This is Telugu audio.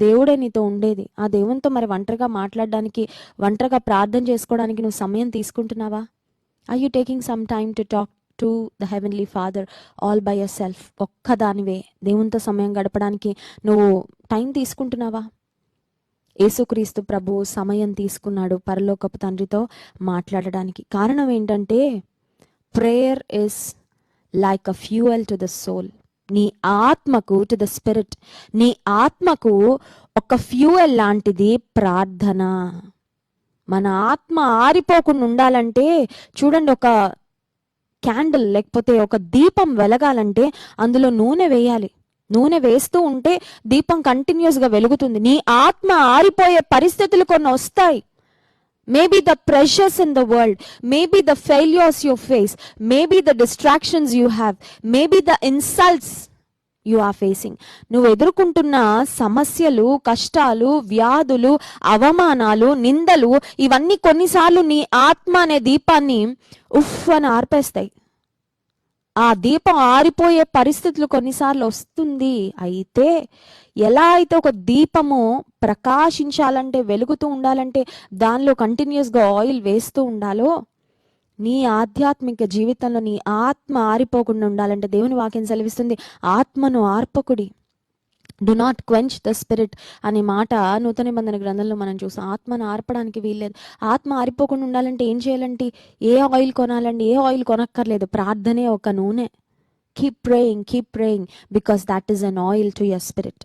దేవుడే నీతో ఉండేది. ఆ దేవునితో మరి ఒంటరిగా మాట్లాడడానికి, ఒంటరిగా ప్రార్థన చేసుకోవడానికి నువ్వు సమయం తీసుకుంటున్నావా? Are you taking some time to talk to the heavenly Father all by yourself? ఒక్కదానివే దేవునితో సమయం గడపడానికి నువ్వు టైం తీసుకుంటున్నావా? యేసుక్రీస్తు ప్రభు సమయం తీసుకున్నాడు పరలోకపు తండ్రితో మాట్లాడడానికి. కారణం ఏంటంటే prayer is like a fuel to the soul. నీ ఆత్మకు, టు ద స్పిరిట్, నీ ఆత్మకు ఒక ఫ్యూయల్ లాంటిది ప్రార్థన. మన ఆత్మ ఆరిపోకుండా ఉండాలంటే చూడండి, ఒక క్యాండిల్ లేకపోతే ఒక దీపం వెలగాలంటే అందులో నూనె వేయాలి. నూనె వేస్తూ ఉంటే దీపం కంటిన్యూస్గా వెలుగుతుంది. నీ ఆత్మ ఆరిపోయే పరిస్థితులు కొన్ని వస్తాయి. Maybe the pressures in the world, maybe the failures you face, maybe the distractions you have, maybe the insults you are facing. నువ్వు ఎదుర్కొంటున్న సమస్యలు, కష్టాలు, వ్యాధులు, అవమానాలు, నిందలు, ఇవన్నీ కొన్నిసార్లు నీ ఆత్మ అనే దీపాన్ని ఉఫ్ అని ఆర్పేస్తాయి. ఆ దీపం ఆరిపోయే పరిస్థితులు కొన్నిసార్లు వస్తుంది. అయితే ఎలా అయితే ఒక దీపము ప్రకాశించాలంటే, వెలుగుతూ ఉండాలంటే దానిలో కంటిన్యూస్గా ఆయిల్ వేస్తూ ఉండాలో, నీ ఆధ్యాత్మిక జీవితంలో నీ ఆత్మ ఆరిపోకుండా ఉండాలంటే దేవుని వాక్యం సెలవిస్తుంది, ఆత్మను ఆర్పకుడి. Do not quench the spirit అనే మాట నూతన నిబంధన గ్రంథంలో మనం చూసాం. ఆత్మను ఆర్పడానికి వీల్లేదు. ఆత్మ ఆరిపోకుండా ఉండాలంటే ఏం చేయాలంటే, ఏ ఆయిల్ కొనాలండి? ఏ ఆయిల్ కొనక్కర్లేదు, ప్రార్థనే ఒక నూనె. Keep praying because that is an oil to your spirit.